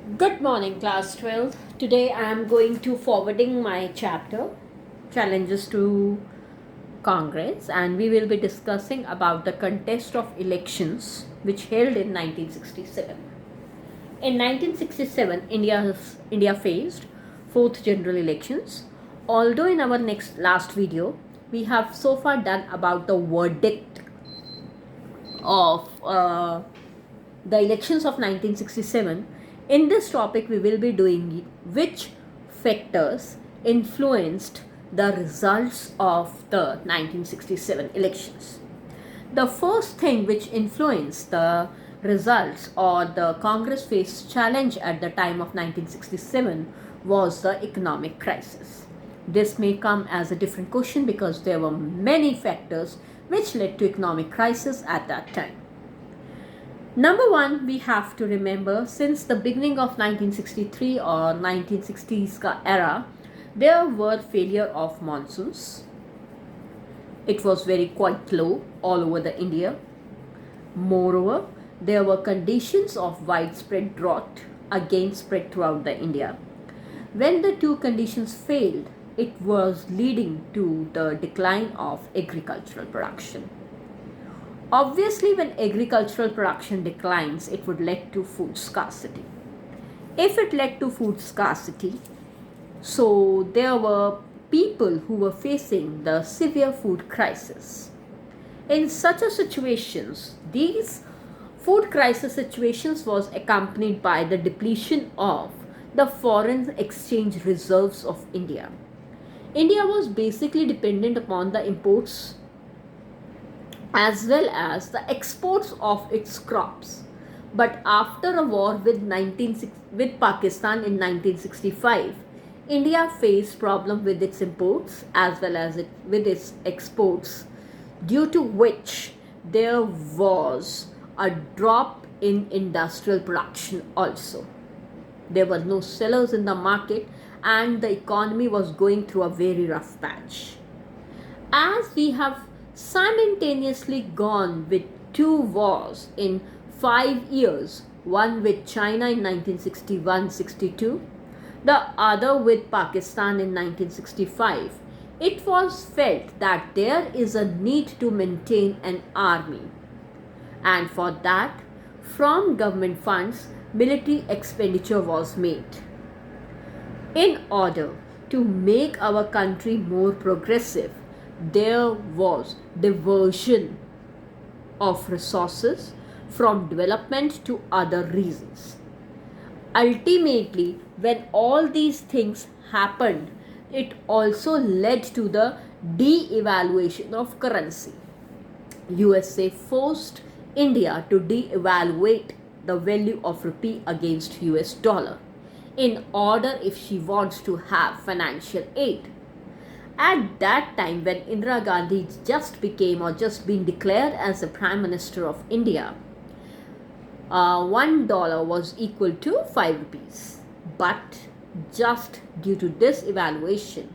Good morning, class 12. Today I am going to forwarding my chapter Challenges to Congress, and we will be discussing about the contest of elections which held in 1967. In 1967, India faced fourth general elections. Although in our next last video we have so far done about the verdict of the elections of 1967, in this topic we will be doing which factors influenced the results of the 1967 elections. The first thing which influenced the results or the Congress faced challenge at the time of 1967 was the economic crisis. This may come as a different question because there were many factors which led to economic crisis at that time. Number one, we have to remember since the beginning of 1963 or 1960s era, there were failure of monsoons. It was very quite low all over the India. Moreover, there were conditions of widespread drought again spread throughout the India. When the two conditions failed, it was leading to the decline of agricultural production. Obviously, when agricultural production declines, it would lead to food scarcity. If it led to food scarcity, so there were people who were facing the severe food crisis. In such a situations, these food crisis situations was accompanied by the depletion of the foreign exchange reserves of India. India was basically dependent upon the imports as well as the exports of its crops. But after a war with Pakistan in 1965, India faced problem with its imports as well as with its exports, due to which there was a drop in industrial production also. There were no sellers in the market and the economy was going through a very rough patch. As we have simultaneously gone with two wars in 5 years, one with China in 1961-62, the other with Pakistan in 1965, it was felt that there is a need to maintain an army, and for that, from government funds, military expenditure was made. In order to make our country more progressive, there was diversion of resources from development to other reasons. Ultimately, when all these things happened, it also led to the de-evaluation of currency. USA forced India to de-evaluate the value of rupee against US dollar in order if she wants to have financial aid. At that time, when Indira Gandhi just became or just been declared as the Prime Minister of India, $1 was equal to 5 rupees. But just due to this evaluation,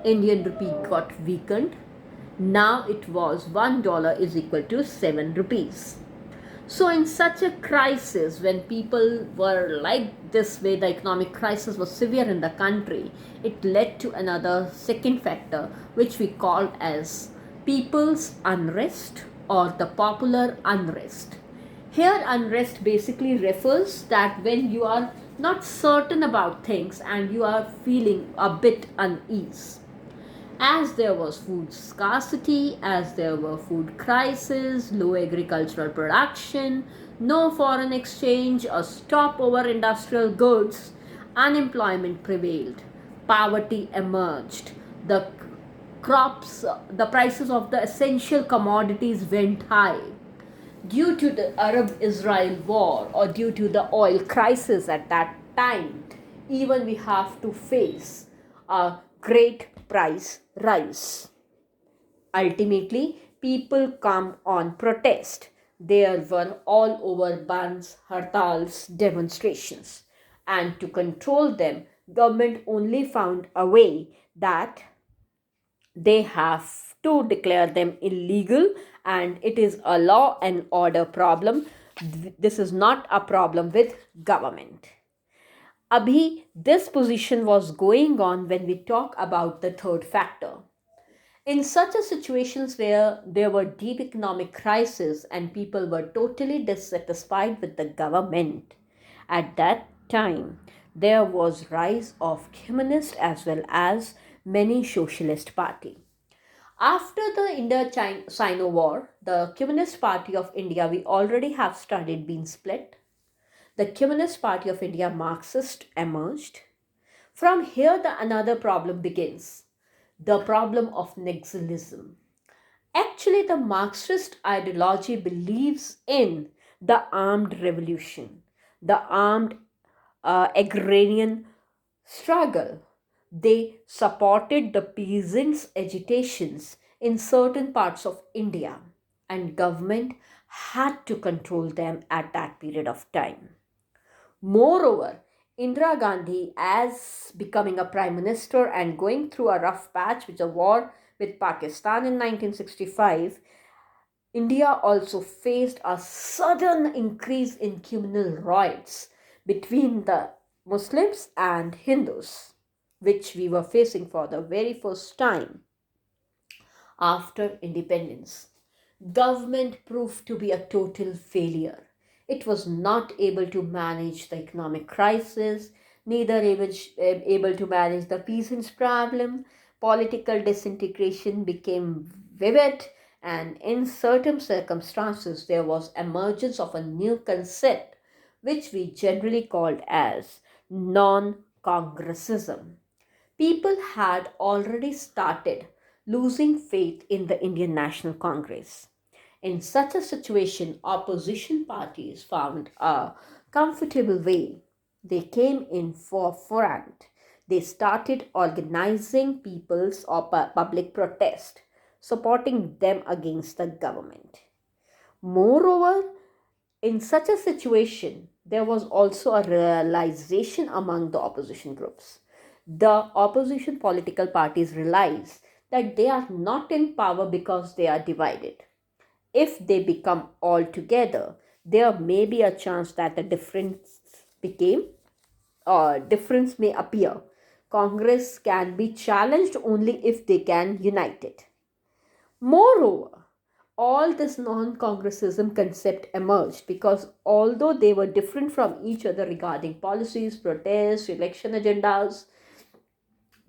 Indian rupee got weakened. Now it was $1 is equal to 7 rupees. So, in such a crisis, when people were like this way, the economic crisis was severe in the country, it led to another second factor, which we called as people's unrest or the popular unrest. Here, unrest basically refers that when you are not certain about things and you are feeling a bit unease. As there was food scarcity, as there were food crisis, low agricultural production, no foreign exchange, a stop over industrial goods, unemployment prevailed, poverty emerged, the prices of the essential commodities went high. Due to the Arab-Israel war or due to the oil crisis at that time, even we have to face a great price rise. Ultimately, people come on protest. There were all over bans, hartals, demonstrations. And to control them, government only found a way that they have to declare them illegal, and it is a law and order problem. This is not a problem with government. Abhi, this position was going on when we talk about the third factor. In such a situations where there were deep economic crisis and people were totally dissatisfied with the government, at that time there was rise of communist as well as many socialist party. After the Indo-Sino War, the Communist Party of India, we already have studied, being split. The Communist Party of India, Marxist, emerged. From here, the another problem begins, the problem of nihilism. Actually, the Marxist ideology believes in the armed revolution, the armed agrarian struggle. They supported the peasants' agitations in certain parts of India, and government had to control them at that period of time. Moreover, Indira Gandhi, as becoming a prime minister and going through a rough patch with a war with Pakistan in 1965, India also faced a sudden increase in communal riots between the Muslims and Hindus, which we were facing for the very first time after independence. Government proved to be a total failure. It was not able to manage the economic crisis, neither able to manage the peasants' problem. Political disintegration became vivid, and in certain circumstances, there was emergence of a new concept, which we generally called as non-congressism. People had already started losing faith in the Indian National Congress. In such a situation, opposition parties found a comfortable way. They came in forefront. They started organizing people's or public protest, supporting them against the government. Moreover, in such a situation, there was also a realization among the opposition groups. The opposition political parties realize that they are not in power because they are divided. If they become all together, there may be a chance that a difference may appear. Congress can be challenged only if they can unite it. Moreover, all this non-congressism concept emerged because although they were different from each other regarding policies, protests, election agendas,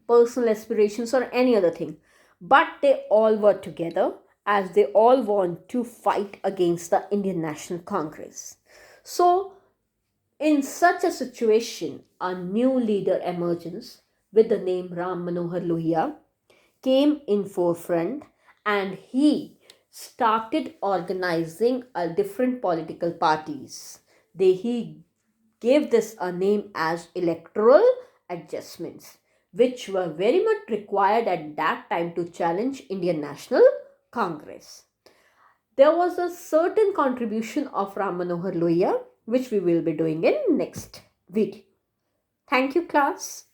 personal aspirations, or any other thing, but they all were together as they all want to fight against the Indian National Congress. So, in such a situation, a new leader emerges with the name Ram Manohar Lohia came in forefront, and he started organizing different political parties. He gave this a name as electoral adjustments, which were very much required at that time to challenge Indian National Congress. There was a certain contribution of Ram Manohar Lohia, which we will be doing in next video. Thank you, class.